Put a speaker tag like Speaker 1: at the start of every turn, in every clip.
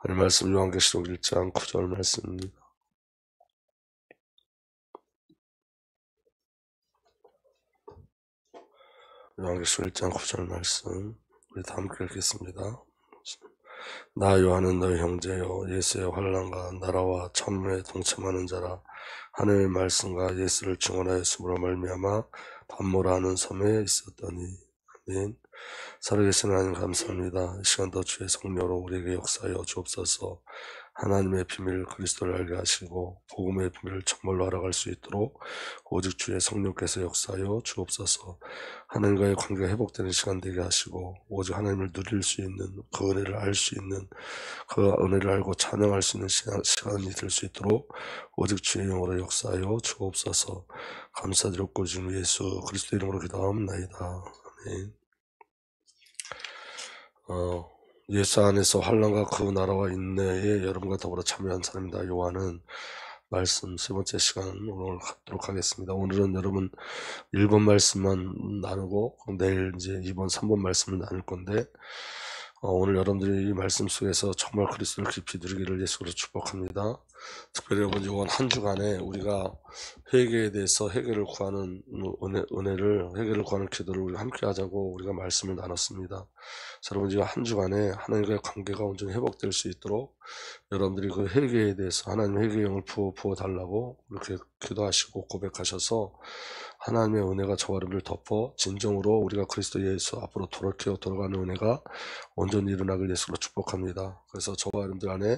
Speaker 1: 오늘 말씀 요한계시록 1장 9절 말씀입니다. 요한계시록 1장 9절 말씀 우리 다 함께 읽겠습니다. 나 요한은 너희 형제요 예수의 환난과 나라와 참음에 동참하는 자라. 하나님의 말씀과 예수를 증언하였으므로 말미암아 반모라 하는 섬에 있었더니. 아멘. 살아계신 하나님 감사합니다. 이 시간도 주의 성령으로 우리에게 역사하여 주옵소서. 하나님의 비밀 그리스도를 알게 하시고 복음의 비밀을 정말로 알아갈 수 있도록 오직 주의 성령께서 역사하여 주옵소서. 하나님과의 관계가 회복되는 시간 되게 하시고 오직 하나님을 누릴 수 있는 그 은혜를 알 수 있는 그 은혜를 알고 찬양할 수 있는 시간이 될 수 있도록 오직 주의 영으로 역사하여 주옵소서. 감사드렸고 주님 예수 그리스도 이름으로 기도하옵나이다. 아멘. 예수 안에서 환난과 그 나라와 인내에 여러분과 더불어 참여한 사람입니다. 요한은 말씀 세 번째 시간 오늘 갖도록 하겠습니다. 오늘은 여러분 1번 말씀만 나누고 내일 이제 2번, 3번 말씀을 나눌 건데 오늘 여러분들이 이 말씀 속에서 정말 그리스도를 깊이 누리기를 예수로 축복합니다. 특별히 여러분 이번 한 주간에 우리가 회개에 대해서 해결을 구하는 회개를 구하는 기도를 우리가 함께 하자고 우리가 말씀을 나눴습니다. 여러분 이번 한 주간에 하나님과의 관계가 온전히 회복될 수 있도록 여러분들이 그 회개에 대해서 하나님 회개의 영을 부어달라고 이렇게 기도하시고 고백하셔서 하나님의 은혜가 저와 여러분을 덮어 진정으로 우리가 그리스도 예수 앞으로 돌아가는 은혜가 온전히 일어나길 예수로 축복합니다. 그래서 저와 여러분들 안에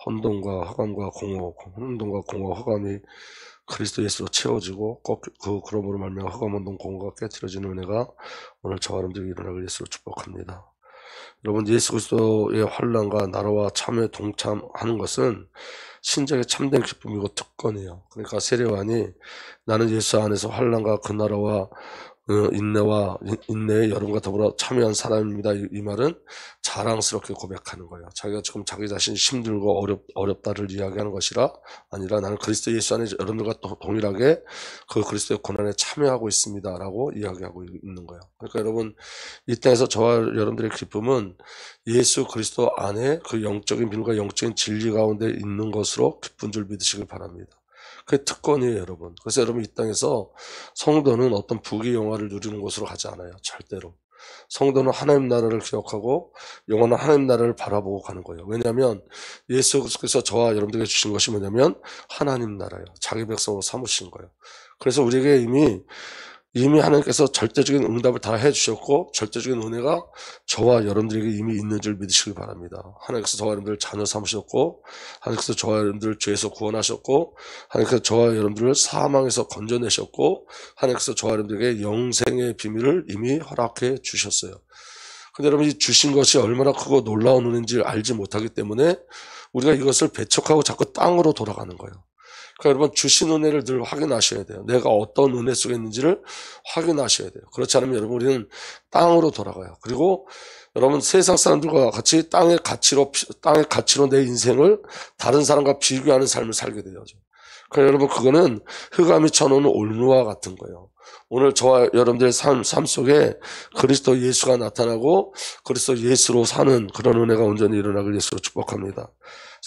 Speaker 1: 혼돈과 허감과 공허, 허감이 그리스도 예수로 채워지고 꼭 그러므로 말미암아 허감, 혼돈, 공허가 깨트려지는 은혜가 오늘 저와 여러분들이 일어나길 예수로 축복합니다. 여러분 예수 그리스도의 환난과 나라와 참여에 동참하는 것은 신적의 참된 기쁨이고 특권이에요. 그러니까 세례요한이 나는 예수 안에서 환난과 그 나라와 인내에 여러분과 더불어 참여한 사람입니다. 이 말은 자랑스럽게 고백하는 거예요. 자기가 지금 자기 자신이 힘들고 어렵다를 이야기하는 것이라 아니라 나는 그리스도 예수 안에 여러분들과 동일하게 그 그리스도의 고난에 참여하고 있습니다 라고 이야기하고 있는 거예요. 그러니까 여러분 이 땅에서 저와 여러분들의 기쁨은 예수 그리스도 안에 그 영적인 비밀과 영적인 진리 가운데 있는 것으로 기쁜 줄 믿으시길 바랍니다. 그게 특권이에요, 여러분. 그래서 여러분 이 땅에서 성도는 어떤 부귀 영화를 누리는 곳으로 가지 않아요. 절대로. 성도는 하나님 나라를 기억하고 영원한 하나님 나라를 바라보고 가는 거예요. 왜냐하면 예수께서 저와 여러분들에게 주신 것이 뭐냐면 하나님 나라예요. 자기 백성으로 삼으신 거예요. 그래서 우리에게 이미 하나님께서 절대적인 응답을 다 해주셨고 절대적인 은혜가 저와 여러분들에게 이미 있는 줄 믿으시기 바랍니다. 하나님께서 저와 여러분들을 자녀 삼으셨고 하나님께서 저와 여러분들을 죄에서 구원하셨고 하나님께서 저와 여러분들을 사망에서 건져내셨고 하나님께서 저와 여러분들에게 영생의 비밀을 이미 허락해 주셨어요. 근데 여러분 이 주신 것이 얼마나 크고 놀라운 은혜인지 알지 못하기 때문에 우리가 이것을 배척하고 자꾸 땅으로 돌아가는 거예요. 그러니까 여러분 주신 은혜를 늘 확인하셔야 돼요. 내가 어떤 은혜 속에 있는지를 확인하셔야 돼요. 그렇지 않으면 여러분 우리는 땅으로 돌아가요. 그리고 여러분 세상 사람들과 같이 땅의 가치로 내 인생을 다른 사람과 비교하는 삶을 살게 돼요. 그러니까 여러분 그거는 흑암이 쳐놓은 올무와 같은 거예요. 오늘 저와 여러분들의 삶 속에 그리스도 예수가 나타나고 그리스도 예수로 사는 그런 은혜가 온전히 일어나길 예수로 축복합니다.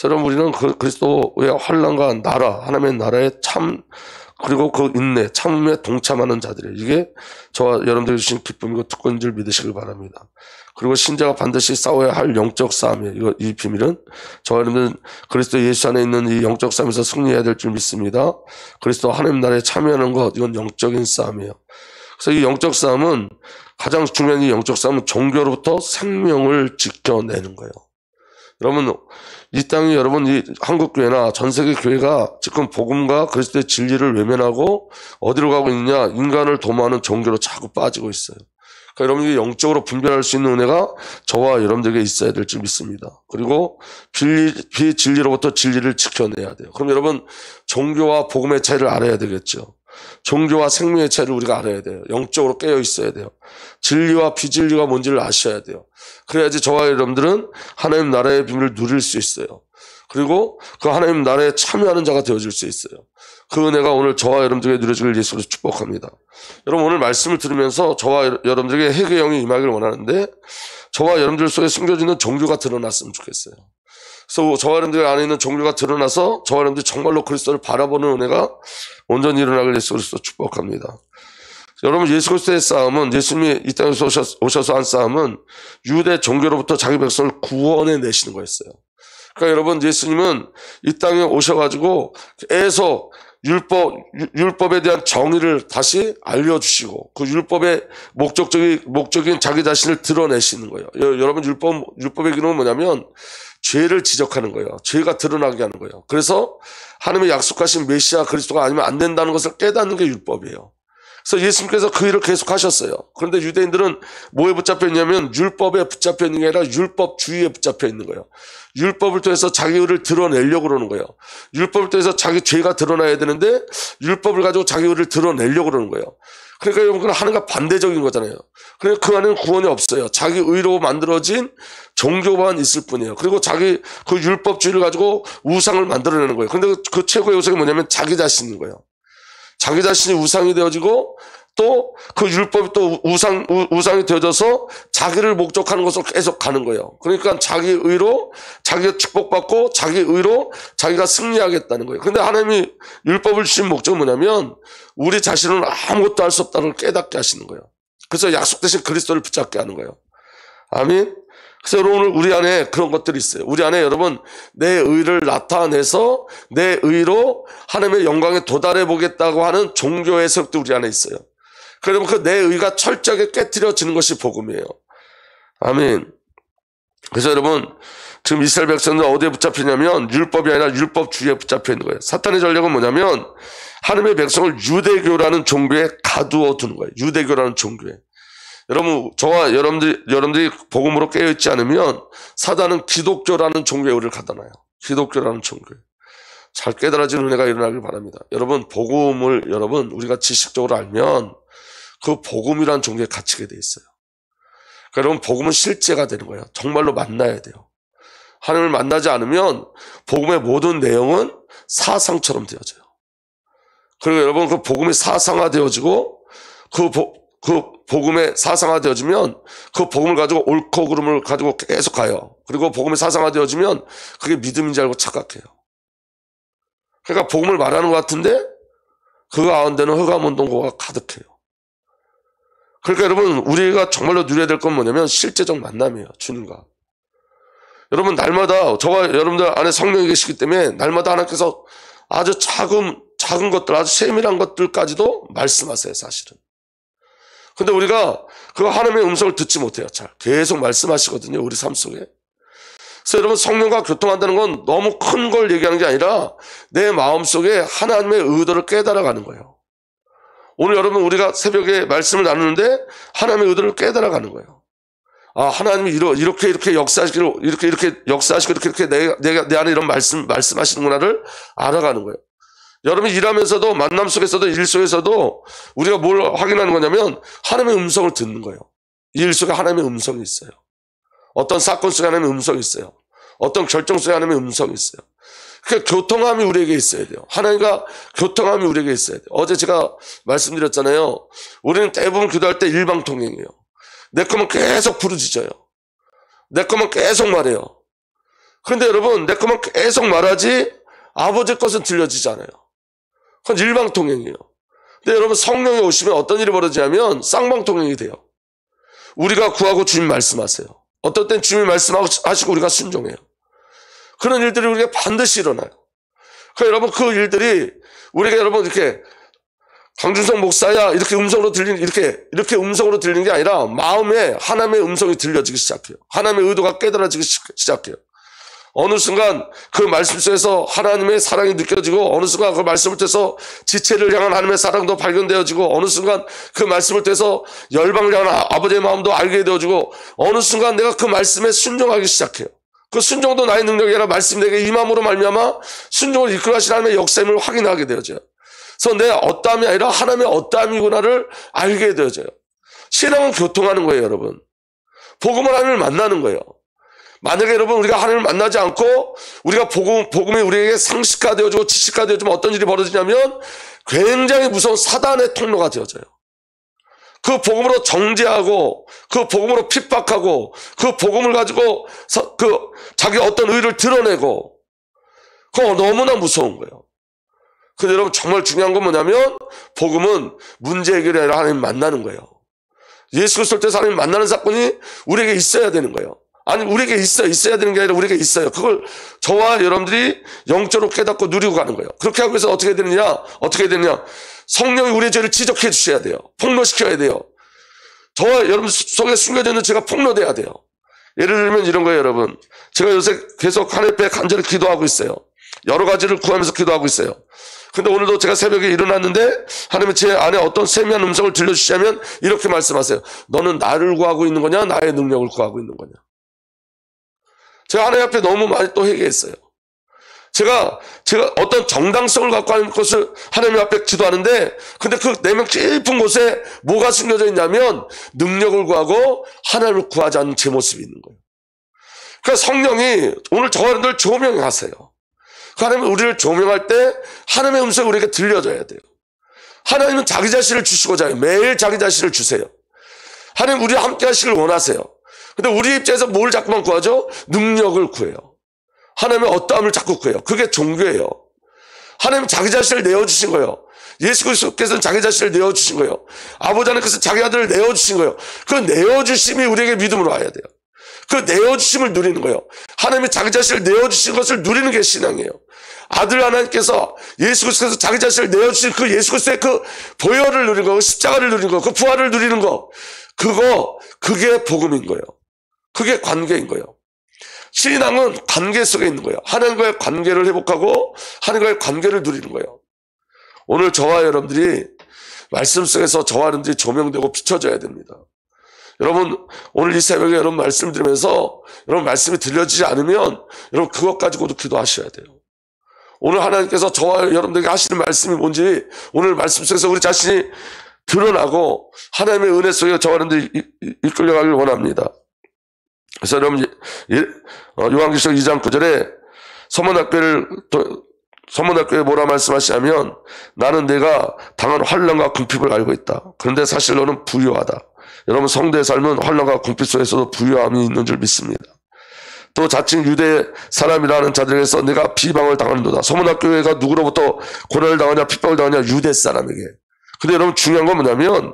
Speaker 1: 여러분 우리는 그리스도의 환난과 나라, 하나님의 나라의 그리고 그 인내, 참음에 동참하는 자들이에요. 이게 저와 여러분들이 주신 기쁨이고 특권인 줄 믿으시길 바랍니다. 그리고 신자가 반드시 싸워야 할 영적 싸움이에요. 이 비밀은 저와 여러분들은 그리스도 예수 안에 있는 이 영적 싸움에서 승리해야 될 줄 믿습니다. 그리스도 하나님 나라에 참여하는 것, 이건 영적인 싸움이에요. 그래서 이 영적 싸움은 가장 중요한 이 영적 싸움은 종교로부터 생명을 지켜내는 거예요. 여러분 이 땅이 여러분 이 한국교회나 전세계 교회가 지금 복음과 그리스도의 진리를 외면하고 어디로 가고 있느냐 인간을 도모하는 종교로 자꾸 빠지고 있어요. 그러니까 여러분이 영적으로 분별할 수 있는 은혜가 저와 여러분들에게 있어야 될 줄 믿습니다. 그리고 비진리로부터 진리를 지켜내야 돼요. 그럼 여러분 종교와 복음의 차이를 알아야 되겠죠. 종교와 생명의 차이를 우리가 알아야 돼요. 영적으로 깨어 있어야 돼요. 진리와 비진리가 뭔지를 아셔야 돼요. 그래야지 저와 여러분들은 하나님 나라의 비밀을 누릴 수 있어요. 그리고 그 하나님 나라에 참여하는 자가 되어질 수 있어요. 그 은혜가 오늘 저와 여러분들에게 누려지길 예수로 축복합니다. 여러분 오늘 말씀을 들으면서 저와 여러분들에게 회개의 영이 임하기를 원하는데 저와 여러분들 속에 숨겨지는 종교가 드러났으면 좋겠어요. 그래서 저와 여러분들 안에 있는 종교가 드러나서 저와 여러분들이 정말로 그리스도를 바라보는 은혜가 온전히 일어나길 예수 그리스도 축복합니다. 여러분, 예수 그리스도의 싸움은, 예수님이 이 땅에 오셔서 한 싸움은 유대 종교로부터 자기 백성을 구원해 내시는 거였어요. 그러니까 여러분, 예수님은 이 땅에 오셔가지고 계속 율법에 대한 정의를 다시 알려주시고 그 율법의 목적인 자기 자신을 드러내시는 거예요. 여러분, 율법의 기능은 뭐냐면 죄를 지적하는 거예요. 죄가 드러나게 하는 거예요. 그래서 하나님의 약속하신 메시아 그리스도가 아니면 안 된다는 것을 깨닫는 게 율법이에요. 그래서 예수님께서 그 일을 계속 하셨어요. 그런데 유대인들은 뭐에 붙잡혀 있냐면 율법에 붙잡혀 있는 게 아니라 율법주의에 붙잡혀 있는 거예요. 율법을 통해서 자기 의를 드러내려고 그러는 거예요. 율법을 통해서 자기 죄가 드러나야 되는데 율법을 가지고 자기 의를 드러내려고 그러는 거예요. 그러니까 여러분, 그건 하나님과 반대적인 거잖아요. 그러니까 그 안에는 구원이 없어요. 자기 의로 만들어진 종교만 있을 뿐이에요. 그리고 자기 그 율법주의를 가지고 우상을 만들어내는 거예요. 그런데 그 최고의 우상이 뭐냐면 자기 자신인 거예요. 자기 자신이 우상이 되어지고 또 그 율법이 또 우상이 되어져서 자기를 목적하는 것으로 계속 가는 거예요. 그러니까 자기 의로 자기가 축복받고 자기 의로 자기가 승리하겠다는 거예요. 그런데 하나님이 율법을 주신 목적은 뭐냐면 우리 자신은 아무것도 할 수 없다는 걸 깨닫게 하시는 거예요. 그래서 약속되신 그리스도를 붙잡게 하는 거예요. 아멘. 그래서 여러분, 오늘 우리 안에 그런 것들이 있어요. 우리 안에 여러분, 내 의를 나타내서 내 의로 하나님의 영광에 도달해 보겠다고 하는 종교의 세력도 우리 안에 있어요. 그러면 그 내 의가 철저하게 깨트려지는 것이 복음이에요. 아멘. 그래서 여러분, 지금 이스라엘 백성들은 어디에 붙잡히냐면 율법이 아니라 율법주의에 붙잡혀 있는 거예요. 사탄의 전략은 뭐냐면 하나님의 백성을 유대교라는 종교에 가두어 두는 거예요. 유대교라는 종교에. 여러분, 저와 여러분들이 복음으로 깨어있지 않으면 사단은 기독교라는 종교에 우리를 가다놔요. 기독교라는 종교에. 잘 깨달아지는 은혜가 일어나길 바랍니다. 여러분, 복음을 우리가 지식적으로 알면 그 복음이라는 종교에 갇히게 돼 있어요. 그러니까 여러분, 복음은 실제가 되는 거예요. 정말로 만나야 돼요. 하나님을 만나지 않으면 복음의 모든 내용은 사상처럼 되어져요. 그리고 여러분, 그 복음이 사상화되어지고 그 복음의 사상화되어지면 그 복음을 가지고 옳고 그름을 가지고 계속 가요. 그리고 복음이 사상화되어지면 그게 믿음인지 알고 착각해요. 그러니까 복음을 말하는 것 같은데 그 가운데는 흑암운동고가 가득해요. 그러니까 여러분, 우리가 정말로 누려야 될 건 뭐냐면 실제적 만남이에요. 주님과. 여러분, 날마다 저와 여러분들 안에 성령이 계시기 때문에 날마다 하나님께서 아주 작은 것들, 아주 세밀한 것들까지도 말씀하세요, 사실은. 근데 우리가 그 하나님의 음성을 듣지 못해요. 잘 계속 말씀하시거든요, 우리 삶 속에. 그래서 여러분, 성령과 교통한다는 건 너무 큰 걸 얘기하는 게 아니라 내 마음속에 하나님의 의도를 깨달아가는 거예요. 오늘 여러분, 우리가 새벽에 말씀을 나누는데 하나님의 의도를 깨달아가는 거예요. 아, 하나님이 이렇게 역사하시고 이렇게 내 안에 이런 말씀하시는구나를 알아가는 거예요. 여러분이 일하면서도, 만남 속에서도, 일 속에서도 우리가 뭘 확인하는 거냐면 하나님의 음성을 듣는 거예요. 이 일 속에 하나님의 음성이 있어요. 어떤 사건 속에 하나님의 음성이 있어요. 어떤 결정 속에 하나님의 음성이 있어요. 그러니까 교통함이 우리에게 있어야 돼요. 하나님과 교통함이 우리에게 있어야 돼요. 어제 제가 말씀드렸잖아요. 우리는 대부분 기도할 때 일방통행이에요. 내 거면 계속 부르짖어요. 내 거면 계속 말해요. 그런데 여러분, 내 거면 계속 말하지 아버지 것은 들려지지 않아요. 그건 일방통행이에요. 근데 여러분, 성령이 오시면 어떤 일이 벌어지냐면 쌍방통행이 돼요. 우리가 구하고 주님 말씀하세요. 어떨 땐 주님이 말씀하시고 우리가 순종해요. 그런 일들이 우리에게 반드시 일어나요. 그러니까 여러분, 그 일들이 우리가 여러분 이렇게 강준성 목사야 이렇게 음성으로 들리는 이렇게 음성으로 들리는 게 아니라 마음에 하나님의 음성이 들려지기 시작해요. 하나님의 의도가 깨달아지기 시작해요. 어느 순간 그 말씀 속에서 하나님의 사랑이 느껴지고 어느 순간 그 말씀을 통해서 지체를 향한 하나님의 사랑도 발견되어지고 어느 순간 그 말씀을 통해서 열방을 향한 아버지의 마음도 알게 되어지고 어느 순간 내가 그 말씀에 순종하기 시작해요. 그 순종도 나의 능력이 아니라 말씀이 내게 임함으로 말미암아 순종을 이끌어가신 하나님의 역사임을 확인하게 되어져요. 그래서 내 어떠함이 아니라 하나님의 어떠함이구나를 알게 되어져요. 신앙은 교통하는 거예요, 여러분. 복음을 하나님을 만나는 거예요. 만약에 여러분 우리가 하나님을 만나지 않고 우리가 복음이 우리에게 상식화되어지고 지식화되어지면 어떤 일이 벌어지냐면 굉장히 무서운 사단의 통로가 되어져요. 그 복음으로 정죄하고 그 복음으로 핍박하고 그 복음을 가지고 자기 어떤 의를 드러내고 그거 너무나 무서운 거예요. 근데 여러분 정말 중요한 건 뭐냐면 복음은 문제 해결이 아니라 하나님 만나는 거예요. 예수 그리스도를 통해서 하나님 만나는 사건이 우리에게 있어야 되는 거예요. 아니 우리에게 있어야 되는 게 아니라 우리에게 있어요. 그걸 저와 여러분들이 영적으로 깨닫고 누리고 가는 거예요. 그렇게 하기 위해서 어떻게 되느냐 성령이 우리의 죄를 지적해 주셔야 돼요. 폭로시켜야 돼요. 저와 여러분 속에 숨겨져 있는 죄가 폭로돼야 돼요. 예를 들면 이런 거예요. 여러분 제가 요새 계속 하나님 앞에 간절히 기도하고 있어요. 여러 가지를 구하면서 기도하고 있어요. 근데 오늘도 제가 새벽에 일어났는데 하나님이 제 안에 어떤 세미한 음성을 들려주시자면 이렇게 말씀하세요. 너는 나를 구하고 있는 거냐 나의 능력을 구하고 있는 거냐. 제가 하나님 앞에 너무 많이 또 회개했어요. 제가 어떤 정당성을 갖고 하는 것을 하나님 앞에 기도하는데 근데 그 내면 깊은 곳에 뭐가 숨겨져 있냐면 능력을 구하고 하나님을 구하지 않는 제 모습이 있는 거예요. 그러니까 성령이 오늘 저와 여러분들 조명하세요. 하나님은 우리를 조명할 때 하나님의 음성이 우리에게 들려줘야 돼요. 하나님은 자기 자신을 주시고자 해요. 매일 자기 자신을 주세요. 하나님 우리와 함께 하시길 원하세요. 근데 우리 입장에서 뭘 자꾸만 구하죠? 능력을 구해요. 하나님의 어떠함을 자꾸 구해요. 그게 종교예요. 하나님은 자기 자신을 내어주신 거예요. 예수 그리스도께서는 자기 자신을 내어주신 거예요. 아버지 하나님께서 자기 아들을 내어주신 거예요. 그 내어주심이 우리에게 믿음으로 와야 돼요. 그 내어주심을 누리는 거예요. 하나님이 자기 자신을 내어주신 것을 누리는 게 신앙이에요. 아들 하나님께서 예수 그리스도께서 자기 자신을 내어주신 그 예수 그리스도의 그 보혈을 누리는 거, 십자가를 누리는 거, 그 부활을 누리는 거, 그게 복음인 거예요. 그게 관계인 거예요. 신앙은 관계 속에 있는 거예요. 하나님과의 관계를 회복하고 하나님과의 관계를 누리는 거예요. 오늘 저와 여러분들이 말씀 속에서 저와 여러분들이 조명되고 비춰져야 됩니다. 여러분 오늘 이 새벽에 여러분 말씀을 들으면서 여러분 말씀이 들려지지 않으면 여러분 그것 가지고도 기도하셔야 돼요. 오늘 하나님께서 저와 여러분들에게 하시는 말씀이 뭔지 오늘 말씀 속에서 우리 자신이 드러나고 하나님의 은혜 속에 저와 여러분들이 이끌려가길 원합니다. 그래서 여러분 요한계시록 2장 9절에 서문학교에 뭐라 말씀하시냐면 나는 내가 당한 환난과 궁핍을 알고 있다. 그런데 사실 너는 부유하다. 여러분 성도의 삶은 환난과 궁핍 속에서도 부유함이 있는 줄 믿습니다. 또 자칭 유대 사람이라는 자들에게서 내가 비방을 당하는도다. 서문학교회가 누구로부터 고난을 당하냐 핍박을 당하냐 유대 사람에게. 근데 여러분 중요한 건 뭐냐면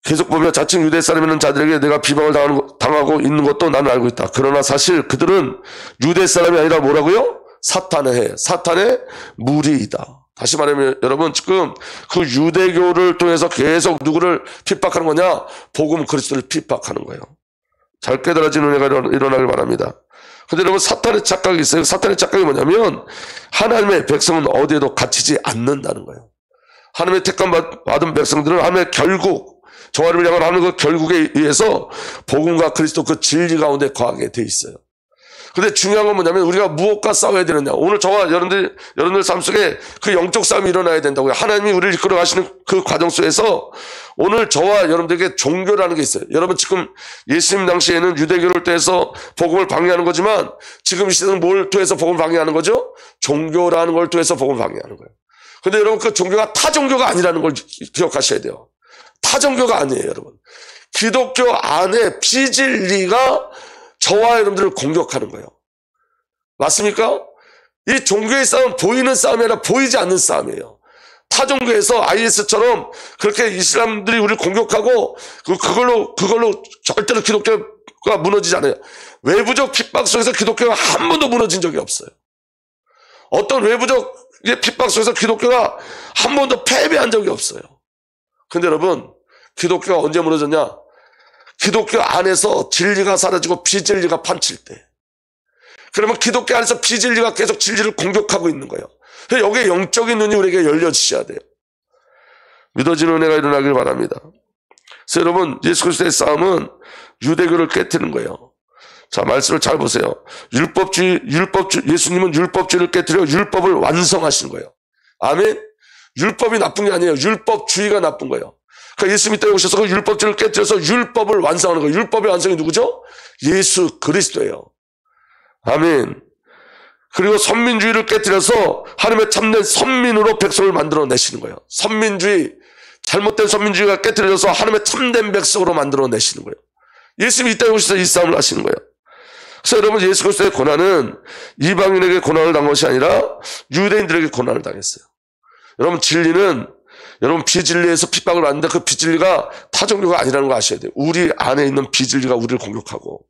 Speaker 1: 계속 보면 자칭 유대 사람이라는 자들에게 내가 비방을 당하고 있는 것도 나는 알고 있다. 그러나 사실 그들은 유대 사람이 아니라 뭐라고요? 사탄의 무리이다. 다시 말하면 여러분 지금 그 유대교를 통해서 계속 누구를 핍박하는 거냐? 복음 그리스도를 핍박하는 거예요. 잘 깨달아지는 은혜가 일어나길 바랍니다. 근데 여러분 사탄의 착각이 있어요. 사탄의 착각이 뭐냐면 하나님의 백성은 어디에도 갇히지 않는다는 거예요. 하나님의 택감 받은 백성들은 하나님의 결국 저와를 향한 하나님의 그 결국에 의해서 복음과 그리스도 그 진리 가운데 거하게 돼 있어요. 근데 중요한 건 뭐냐면 우리가 무엇과 싸워야 되느냐. 오늘 저와 여러분들 삶 속에 그 영적 싸움이 일어나야 된다고요. 하나님이 우리를 이끌어 가시는 그 과정 속에서 오늘 저와 여러분들에게 종교라는 게 있어요. 여러분 지금 예수님 당시에는 유대교를 통해서 복음을 방해하는 거지만 지금 이 시대는 뭘 통해서 복음을 방해하는 거죠? 종교라는 걸 통해서 복음을 방해하는 거예요. 근데 여러분 그 종교가 타종교가 아니라는 걸 기억하셔야 돼요. 타종교가 아니에요, 여러분. 기독교 안에 비진리가 저와 여러분들을 공격하는 거예요. 맞습니까? 이 종교의 싸움은 보이는 싸움이 아니라 보이지 않는 싸움이에요. 타종교에서 IS처럼 그렇게 이슬람들이 우리를 공격하고 그걸로 절대로 기독교가 무너지지 않아요. 외부적 핍박 속에서 기독교가 한 번도 무너진 적이 없어요. 어떤 외부적 핍박 속에서 기독교가 한 번도 패배한 적이 없어요. 근데 여러분 기독교가 언제 무너졌냐? 기독교 안에서 진리가 사라지고 비진리가 판칠 때. 그러면 기독교 안에서 비진리가 계속 진리를 공격하고 있는 거예요. 여기에 영적인 눈이 우리에게 열려지셔야 돼요. 믿어지는 은혜가 일어나길 바랍니다. 그래서 여러분 예수 그리스도의 싸움은 유대교를 깨트리는 거예요. 자, 말씀을 잘 보세요. 예수님은 율법주의를 깨트려 율법을 완성하신 거예요. 아멘. 율법이 나쁜 게 아니에요. 율법주의가 나쁜 거예요. 그러니까 예수님이 때에 오셔서 그 율법주의를 깨뜨려서 율법을 완성하는 거예요. 율법의 완성이 누구죠? 예수 그리스도예요. 아멘. 그리고 선민주의를 깨뜨려서 하나님의 참된 선민으로 백성을 만들어내시는 거예요. 선민주의, 잘못된 선민주의가 깨뜨려져서 하나님의 참된 백성으로 만들어내시는 거예요. 예수님이 이 땅에 오셔서 이 싸움을 하시는 거예요. 그래서 여러분, 예수 그리스도의 고난은 이방인에게 고난을 당한 것이 아니라 유대인들에게 고난을 당했어요. 여러분, 진리는 여러분 비진리에서 핍박을 받는데 그 비진리가 타 종교가 아니라는 거 아셔야 돼요. 우리 안에 있는 비진리가 우리를 공격하고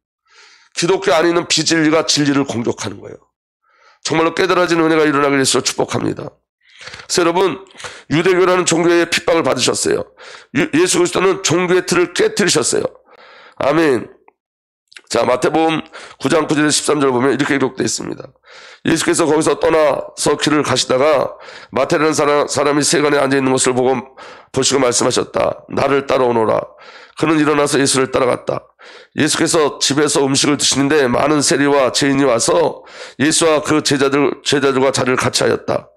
Speaker 1: 기독교 안에 있는 비진리가 진리를 공격하는 거예요. 정말로 깨달아지는 은혜가 일어나길 위해서 축복합니다. 그래서 여러분, 유대교라는 종교의 핍박을 받으셨어요. 예수 그리스도는 종교의 틀을 깨뜨리셨어요. 아멘. 자, 마태복음 9장 9절에서 13절 보면 이렇게 기록되어 있습니다. 예수께서 거기서 떠나서 길을 가시다가 마태라는 사람이 세간에 앉아있는 것을 보시고 말씀하셨다. 나를 따라오너라. 그는 일어나서 예수를 따라갔다. 예수께서 집에서 음식을 드시는데 많은 세리와 죄인이 와서 예수와 그 제자들과 자리를 같이 하였다.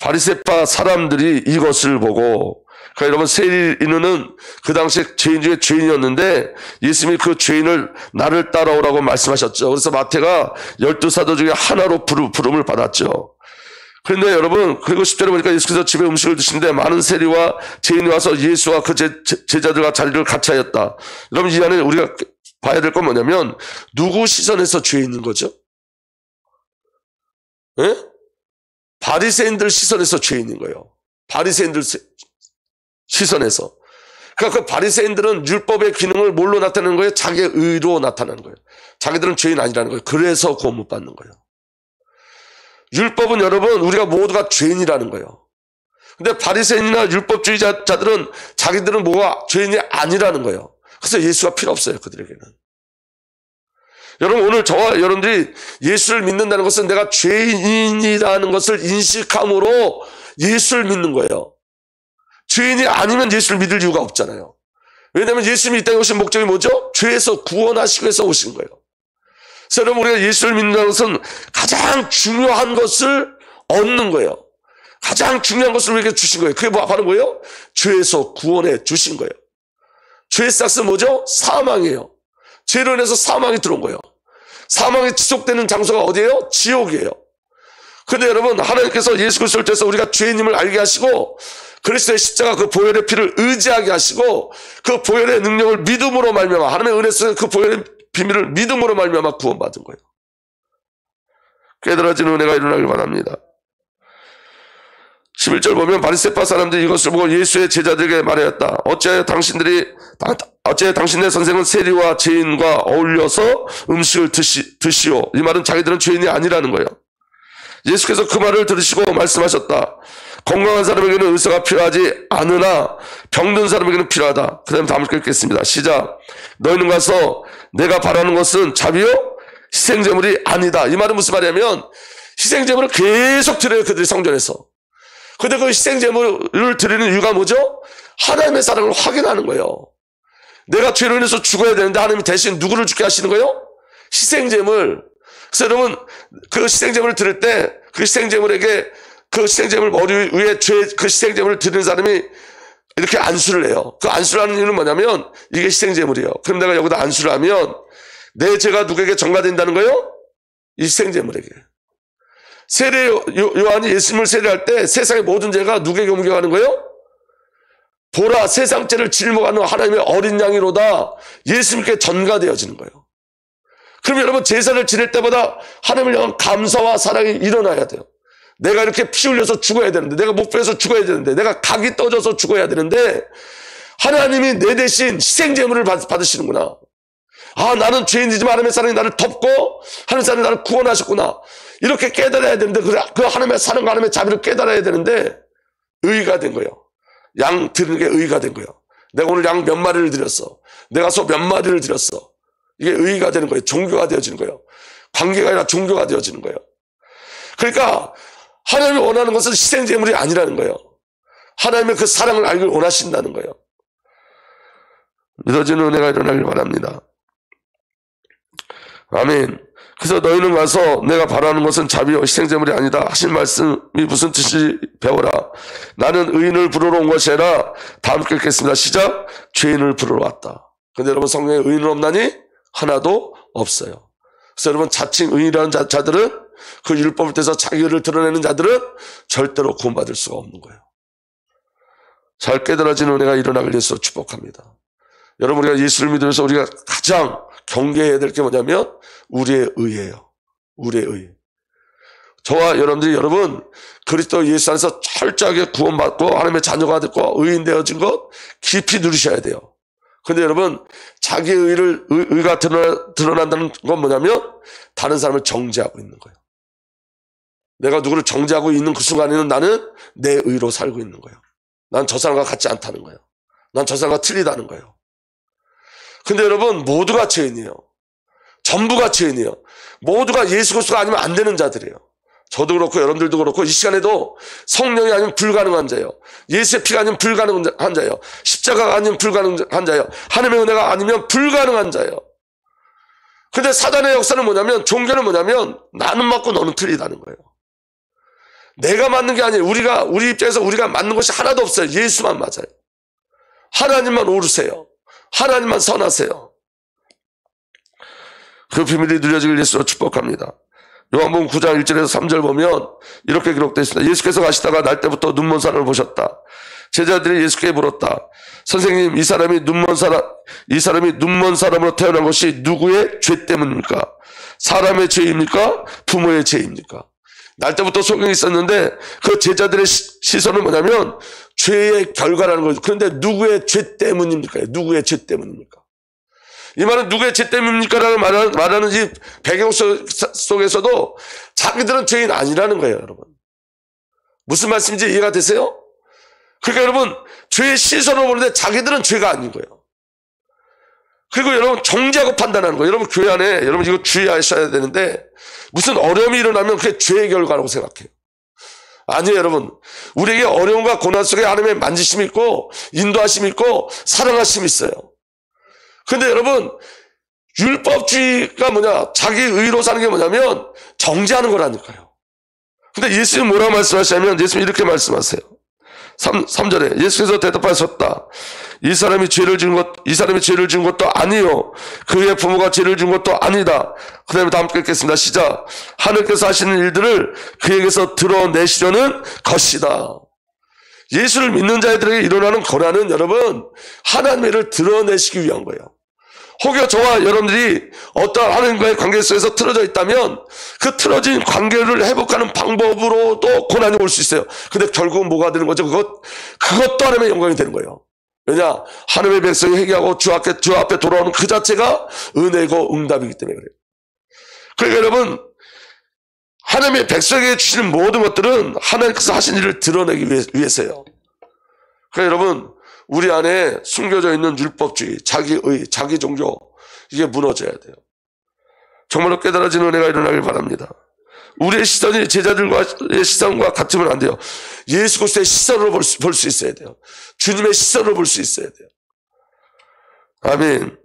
Speaker 1: 바리새파 사람들이 이것을 보고, 그러니까 여러분, 세리인은 그 당시에 죄인 중에 죄인이었는데 예수님이 그 죄인을 나를 따라오라고 말씀하셨죠. 그래서 마태가 12사도 중에 하나로 부름을 받았죠. 그런데 여러분, 그리고 10절에 보니까 예수께서 집에 음식을 드시는데 많은 세리와 죄인이 와서 예수와 그 제자들과 자리를 같이 하였다. 여러분, 이 안에 우리가 봐야 될 건 뭐냐면 누구 시선에서 죄인인 거죠? 예? 바리새인들 시선에서 죄인인 거예요. 바리새인들 시선에서. 그러니까 그 바리새인들은 율법의 기능을 뭘로 나타내는 거예요? 자기의 의로 나타내는 거예요. 자기들은 죄인 아니라는 거예요. 그래서 구원 못 받는 거예요. 율법은 여러분, 우리가 모두가 죄인이라는 거예요. 근데 바리새인이나 율법주의자들은 자기들은 뭐가 죄인이 아니라는 거예요. 그래서 예수가 필요 없어요, 그들에게는. 여러분, 오늘 저와 여러분들이 예수를 믿는다는 것은 내가 죄인이라는 것을 인식함으로 예수를 믿는 거예요. 죄인이 아니면 예수를 믿을 이유가 없잖아요. 왜냐하면 예수님이 이 땅에 오신 목적이 뭐죠? 죄에서 구원하시기 위해서 오신 거예요. 그래서 여러분, 우리가 예수를 믿는다는 것은 가장 중요한 것을 얻는 거예요. 가장 중요한 것을 우리에게 주신 거예요. 그게 바로 뭐예요? 죄에서 구원해 주신 거예요. 죄의 싹은 뭐죠? 사망이에요. 죄로 인해서 사망이 들어온 거예요. 사망이 지속되는 장소가 어디예요? 지옥이에요. 그런데 여러분, 하나님께서 예수 그리스도를 통해서 우리가 죄인임을 알게 하시고 그리스도의 십자가 그 보혈의 피를 의지하게 하시고 그 보혈의 능력을 믿음으로 말미암아, 하나님의 은혜 속에 그 보혈의 비밀을 믿음으로 말미암아 구원받은 거예요. 깨달아지는 은혜가 일어나길 바랍니다. 11절 보면 바리새파 사람들이 이것을 보고 예수의 제자들에게 말하였다. 어찌하여 당신네 선생은 세리와 죄인과 어울려서 음식을 드시오. 이 말은 자기들은 죄인이 아니라는 거예요. 예수께서 그 말을 들으시고 말씀하셨다. 건강한 사람에게는 의사가 필요하지 않으나 병든 사람에게는 필요하다. 그 다음에 다음 절 읽겠습니다. 시작. 너희는 가서 내가 바라는 것은 자비요 희생제물이 아니다. 이 말은 무슨 말이냐면 희생제물을 계속 드려요, 그들이 성전에서. 근데 그 희생제물을 드리는 이유가 뭐죠? 하나님의 사랑을 확인하는 거예요. 내가 죄로 인해서 죽어야 되는데 하나님이 대신 누구를 죽게 하시는 거예요? 희생제물. 그래서 여러분, 그 희생제물을 드릴 때 그 희생제물에게 그 희생제물 머리 위에 그 희생제물을 드리는 사람이 이렇게 안수를 해요. 그 안수를 하는 이유는 뭐냐면 이게 희생제물이에요. 그럼 내가 여기다 안수를 하면 내 죄가 누구에게 전가된다는 거예요? 이 희생제물에게. 세례 요한이 예수님을 세례할 때 세상의 모든 죄가 누구에게 옮겨가는 거예요? 보라, 세상 죄를 짊어가는 하나님의 어린 양이로다. 예수님께 전가되어지는 거예요. 그럼 여러분, 제사를 지낼 때마다 하나님을 향한 감사와 사랑이 일어나야 돼요. 내가 이렇게 피 흘려서 죽어야 되는데, 내가 목표에서 죽어야 되는데, 내가 각이 떠져서 죽어야 되는데 하나님이 내 대신 희생제물을 받으시는구나. 아, 나는 죄인이지만 하나님의 사랑이 나를 덮고 하나님의 사랑이 나를 구원하셨구나. 이렇게 깨달아야 되는데, 그 하나님의 사랑과 하나님의 자비를 깨달아야 되는데 의가 된 거예요. 양 드리는 게 의가 된 거예요. 내가 오늘 양 몇 마리를 드렸어. 내가 소 몇 마리를 드렸어. 이게 의가 되는 거예요. 종교가 되어지는 거예요. 관계가 아니라 종교가 되어지는 거예요. 그러니까 하나님이 원하는 것은 희생제물이 아니라는 거예요. 하나님의 그 사랑을 알길 원하신다는 거예요. 믿어지는 은혜가 일어나길 바랍니다. 아멘. 그래서 너희는 가서 내가 바라는 것은 자비요 희생제물이 아니다 하신 말씀이 무슨 뜻인지 배워라. 나는 의인을 부르러 온 것이 아니라 다음 주 읽겠습니다. 시작. 죄인을 부르러 왔다. 근데 여러분, 성경에 의인은 없나니? 하나도 없어요. 그래서 여러분, 자칭 의인이라는 자들은, 그 율법을 떼서 자기 의를 드러내는 자들은 절대로 구원받을 수가 없는 거예요. 잘 깨달아지는 은혜가 일어나길 위해서 축복합니다. 여러분, 우리가 예수를 믿으면서 우리가 가장 경계해야 될 게 뭐냐면 우리의 의예요. 우리의 의. 저와 여러분들이 여러분 그리스도 예수 안에서 철저하게 구원받고 하나님의 자녀가 됐고 의인 되어진 것 깊이 누리셔야 돼요. 근데 여러분, 자기의 의가 드러난다는 건 뭐냐면 다른 사람을 정죄하고 있는 거예요. 내가 누구를 정죄하고 있는 그 순간에는 나는 내 의로 살고 있는 거예요. 난 저 사람과 같지 않다는 거예요. 난 저 사람과 틀리다는 거예요. 근데 여러분, 모두가 죄인이에요. 전부가 죄인이에요. 모두가 예수 그리스도가 아니면 안 되는 자들이에요. 저도 그렇고 여러분들도 그렇고 이 시간에도 성령이 아니면 불가능한 자예요. 예수의 피가 아니면 불가능한 자예요. 십자가가 아니면 불가능한 자예요. 하나님의 은혜가 아니면 불가능한 자예요. 근데 사단의 역사는 뭐냐면, 종교는 뭐냐면 나는 맞고 너는 틀리다는 거예요. 내가 맞는 게 아니에요. 우리 입장에서 우리가 맞는 것이 하나도 없어요. 예수만 맞아요. 하나님만 오르세요. 하나님만 선하세요. 그 비밀이 누려지길 예수로 축복합니다. 요한복음 9장 1절에서 3절 보면 이렇게 기록되어 있습니다. 예수께서 가시다가 날 때부터 눈먼 사람을 보셨다. 제자들이 예수께 물었다. 선생님, 이 사람이 눈먼 사람으로 태어난 것이 누구의 죄 때문입니까? 사람의 죄입니까? 부모의 죄입니까? 날 때부터 소경이 있었는데 그 제자들의 시선은 뭐냐면 죄의 결과라는 거죠. 그런데 누구의 죄 때문입니까? 누구의 죄 때문입니까? 이 말은 누구의 죄 때문입니까? 라는 말하는 이 배경 속에서도 자기들은 죄인 아니라는 거예요, 여러분. 무슨 말씀인지 이해가 되세요? 그러니까 여러분, 죄의 시선으로 보는데 자기들은 죄가 아닌 거예요. 그리고 여러분, 정죄하고 판단하는 거예요. 여러분, 교회 안에, 여러분 이거 주의하셔야 되는데, 무슨 어려움이 일어나면 그게 죄의 결과라고 생각해요. 아니에요, 여러분. 우리에게 어려움과 고난 속에 하나님의 만지심이 있고, 인도하심이 있고, 사랑하심이 있어요. 근데 여러분, 율법주의가 뭐냐, 자기 의로 사는 게 뭐냐면 정죄하는 거라니까요. 근데 예수님 뭐라고 말씀하시냐면, 예수님 이렇게 말씀하세요. 3절에 예수께서 대답하셨다. 이 사람이 죄를 지은 것도 아니요, 그의 부모가 죄를 지은 것도 아니다. 그 다음에 다 함께 읽겠습니다. 시작. 하늘께서 하시는 일들을 그에게서 드러내시려는 것이다. 예수를 믿는 자들에게 일어나는 고난은 여러분, 하나님의 일을 드러내시기 위한 거예요. 혹여 저와 여러분들이 어떠한 하나님과의 관계 속에서 틀어져 있다면 그 틀어진 관계를 회복하는 방법으로도 고난이 올 수 있어요. 근데 결국은 뭐가 되는 거죠? 그것도 하나님의 영광이 되는 거예요. 왜냐? 하나님의 백성이 회개하고 주 앞에 돌아오는 그 자체가 은혜고 응답이기 때문에 그래요. 그러니까 여러분, 하나님의 백성에게 주시는 모든 것들은 하나님께서 하신 일을 드러내기 위해서예요. 그러니까 여러분, 우리 안에 숨겨져 있는 율법주의, 자기의, 자기 종교, 이게 무너져야 돼요. 정말로 깨달아지는 은혜가 일어나길 바랍니다. 우리의 시선이 제자들의 시선과 같으면 안 돼요. 예수 그리스도의 시선으로 볼 수 있어야 돼요. 주님의 시선으로 볼 수 있어야 돼요. 아멘.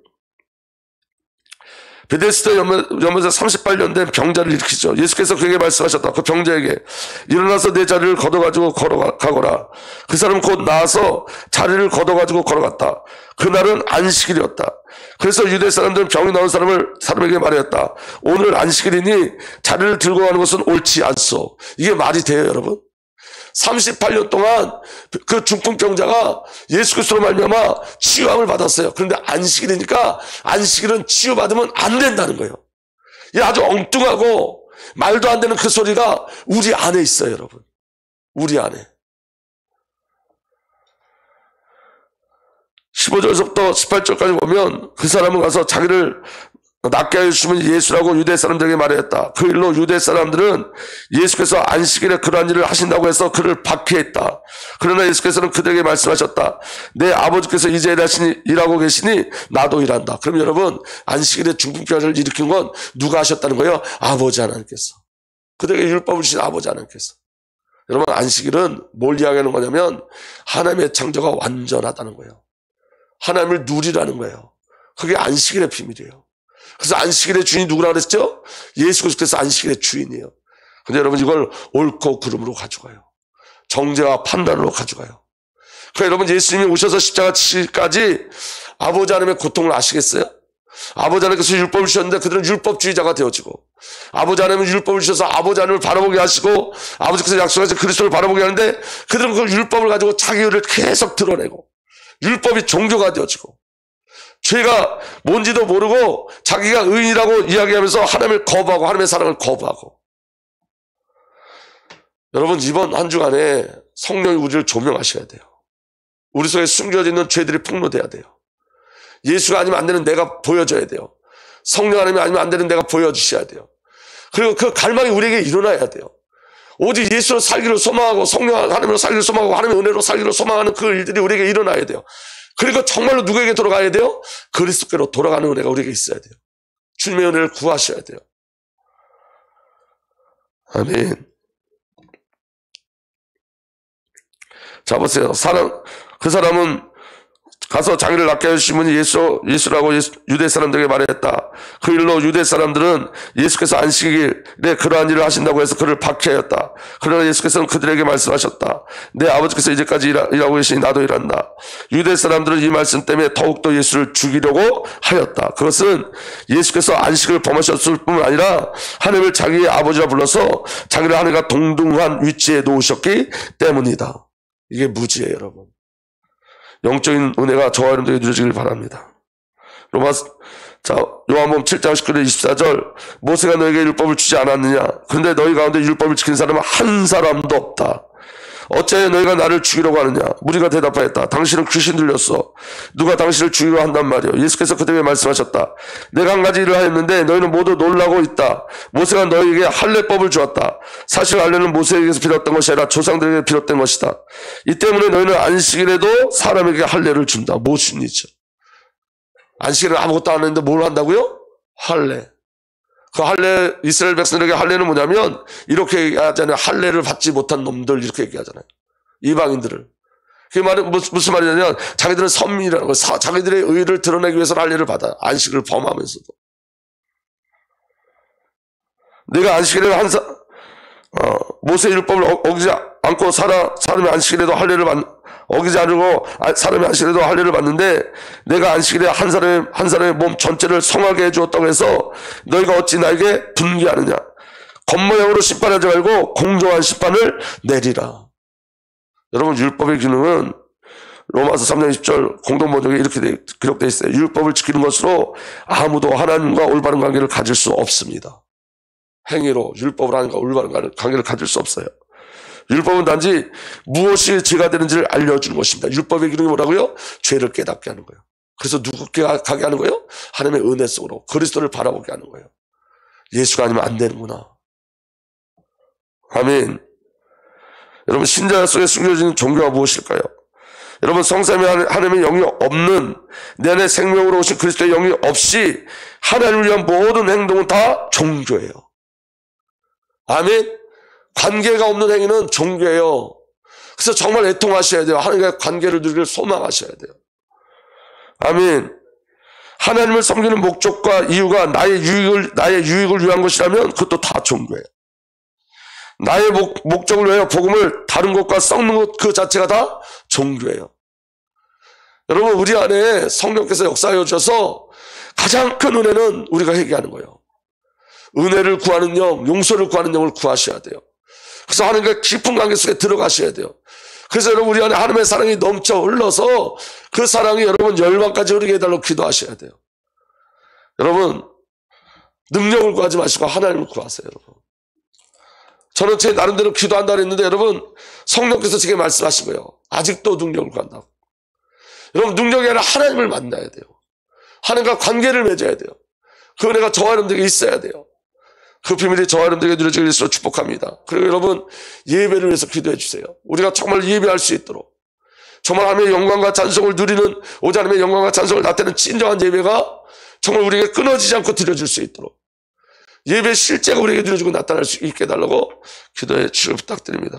Speaker 1: 베데스다 연못에서 38년 된 병자를 일으키죠. 예수께서 그에게 말씀하셨다. 그 병자에게 일어나서 내 자리를 걷어가지고 걸어가거라. 그 사람은 곧 나와서 자리를 걷어가지고 걸어갔다. 그날은 안식일이었다. 그래서 유대 사람들은 병이 나온 사람에게 말하였다. 오늘 안식일이니 자리를 들고 가는 것은 옳지 않소. 이게 말이 돼요, 여러분? 38년 동안 그 중풍병자가 예수 그리스도로 말미암아 치유함을 받았어요. 그런데 안식일이니까 안식일은 치유받으면 안 된다는 거예요. 이 아주 엉뚱하고 말도 안 되는 그 소리가 우리 안에 있어요, 여러분. 우리 안에. 15절에서부터 18절까지 보면 그 사람은 가서 자기를 낫게 하여 주시면 예수라고 유대 사람들에게 말했다. 그 일로 유대 사람들은 예수께서 안식일에 그러한 일을 하신다고 해서 그를 박해했다. 그러나 예수께서는 그들에게 말씀하셨다. 내 아버지께서 이제 일하고 계시니 나도 일한다. 그럼 여러분, 안식일에 중풍병자를 일으킨 건 누가 하셨다는 거예요? 아버지 하나님께서. 그들에게 율법을 주신 아버지 하나님께서. 여러분, 안식일은 뭘 이야기하는 거냐면 하나님의 창조가 완전하다는 거예요. 하나님을 누리라는 거예요. 그게 안식일의 비밀이에요. 그래서 안식일의 주인이 누구라 그랬죠? 예수 그리스도께서 안식일의 주인이에요. 근데 여러분, 이걸 옳고 그름으로 가져가요. 정죄와 판단으로 가져가요. 그러니까 여러분, 예수님이 오셔서 십자가 치기까지 아버지 하나님의 고통을 아시겠어요? 아버지 하나님께서 율법을 주셨는데 그들은 율법주의자가 되어지고, 아버지 하나님은 율법을 주셔서 아버지 하나님을 바라보게 하시고 아버지께서 약속하신 그리스도를 바라보게 하는데 그들은 그 율법을 가지고 자기 의를 계속 드러내고 율법이 종교가 되어지고 죄가 뭔지도 모르고 자기가 의인이라고 이야기하면서 하나님을 거부하고 하나님의 사랑을 거부하고. 여러분, 이번 한 주간에 성령이 우리를 조명하셔야 돼요. 우리 속에 숨겨져 있는 죄들이 폭로돼야 돼요. 예수가 아니면 안 되는 내가 보여줘야 돼요. 성령 하나님이 아니면 안 되는 내가 보여주셔야 돼요. 그리고 그 갈망이 우리에게 일어나야 돼요. 오직 예수로 살기를 소망하고 성령 하나님으로 살기를 소망하고 하나님의 은혜로 살기를 소망하는 그 일들이 우리에게 일어나야 돼요. 그리고 정말로 누구에게 돌아가야 돼요? 그리스도께로 돌아가는 은혜가 우리에게 있어야 돼요. 주님의 은혜를 구하셔야 돼요. 아멘. 자, 보세요. 그 사람은 가서 자기를 낫게 해주신 분이 예수라고 유대 사람들에게 말했다. 그 일로 유대 사람들은 예수께서 안식일에 그러한 일을 하신다고 해서 그를 박해하였다. 그러나 예수께서는 그들에게 말씀하셨다. 내 아버지께서 이제까지 일하고 계시니 나도 일한다. 유대 사람들은 이 말씀 때문에 더욱더 예수를 죽이려고 하였다. 그것은 예수께서 안식을 범하셨을 뿐만 아니라 하나님을 자기의 아버지라 불러서 자기를 하나님과 동등한 위치에 놓으셨기 때문이다. 이게 무지예요, 여러분. 영적인 은혜가 저와 여러분들에게 누려지길 바랍니다. 요한복음 7장 19절 24절 모세가 너에게 율법을 주지 않았느냐? 그런데 너희 가운데 율법을 지키는 사람은 한 사람도 없다. 어찌하여 너희가 나를 죽이려고 하느냐? 무리가 대답하였다. 당신은 귀신 들렸어. 누가 당신을 죽이려 한단 말이오. 예수께서 그들에게 말씀하셨다. 내가 한 가지 일을 하였는데 너희는 모두 놀라고 있다. 모세가 너희에게 할례법을 주었다. 사실 할례는 모세에게서 비롯된 것이 아니라 조상들에게 비롯된 것이다. 이 때문에 너희는 안식일에도 사람에게 할례를 준다. 모순이죠. 안식일은 아무것도 안 했는데 뭘 한다고요? 할례. 그 할례, 이스라엘 백성들에게 할례는 뭐냐면 이렇게 얘기하잖아요. 할례를 받지 못한 놈들 이렇게 얘기하잖아요. 이방인들을. 그게 말은 무슨 말이냐면 자기들은 선민이라는 거, 자기들의 의를 드러내기 위해서 할례를 받아요. 안식을 범하면서도. 내가 안식일에 모세 율법을 어기지 않고 사람의 안식일에도 할례를 어기지 않고 사람의 안식일에도 할례를 받는데 내가 안식일에 한 사람의 몸 전체를 성하게 해주었다고 해서 너희가 어찌 나에게 분개하느냐? 겉모양으로 심판하지 말고 공정한 심판을 내리라. 여러분, 율법의 기능은 로마서 3장 20절 공동번역에 이렇게 기록되어 있어요. 율법을 지키는 것으로 아무도 하나님과 올바른 관계를 가질 수 없습니다. 행위로 율법을 하는가 올바른 관계를 가질 수 없어요. 율법은 단지 무엇이 죄가 되는지를 알려주는 것입니다. 율법의 기능이 뭐라고요? 죄를 깨닫게 하는 거예요. 그래서 누구께 가게 하는 거예요? 하나님의 은혜 속으로 그리스도를 바라보게 하는 거예요. 예수가 아니면 안 되는구나. 아멘. 여러분, 신자 속에 숨겨진 종교가 무엇일까요? 여러분, 성삼위 하나님의 영이 없는 내 안에 생명으로 오신 그리스도의 영이 없이 하나님을 위한 모든 행동은 다 종교예요. 아멘. 관계가 없는 행위는 종교예요. 그래서 정말 애통하셔야 돼요. 하나님과 관계를 누리기를 소망하셔야 돼요. 아멘. 하나님을 섬기는 목적과 이유가 나의 유익을 위한 것이라면 그것도 다 종교예요. 나의 목적을 위하여 복음을 다른 것과 섞는 것 그 자체가 다 종교예요. 여러분, 우리 안에 성령께서 역사하여 주셔서 가장 큰 은혜는 우리가 회개하는 거예요. 은혜를 구하는 영, 용서를 구하는 영을 구하셔야 돼요. 그래서 하나님과 깊은 관계 속에 들어가셔야 돼요. 그래서 여러분, 우리 안에 하나님의 사랑이 넘쳐 흘러서 그 사랑이 여러분 열방까지 흐르게 해달라고 기도하셔야 돼요. 여러분, 능력을 구하지 마시고 하나님을 구하세요. 여러분. 저는 제 나름대로 기도한다고 했는데 여러분, 성령께서 제게 말씀하신 거예요. 아직도 능력을 구한다고. 여러분, 능력이 아니라 하나님을 만나야 돼요. 하나님과 관계를 맺어야 돼요. 그 은혜가 저와 여러분들에게 있어야 돼요. 그 비밀이 저와 여러분들에게 누려지길 위해서 축복합니다. 그리고 여러분, 예배를 위해서 기도해 주세요. 우리가 정말 예배할 수 있도록, 정말 하나님의 영광과 찬송을 누리는, 오직 하나님의 영광과 찬송을 나타내는 진정한 예배가 정말 우리에게 끊어지지 않고 드려질 수 있도록 예배 실제가 우리에게 누려지고 나타날 수 있게 해달라고 기도해 주시길 부탁드립니다.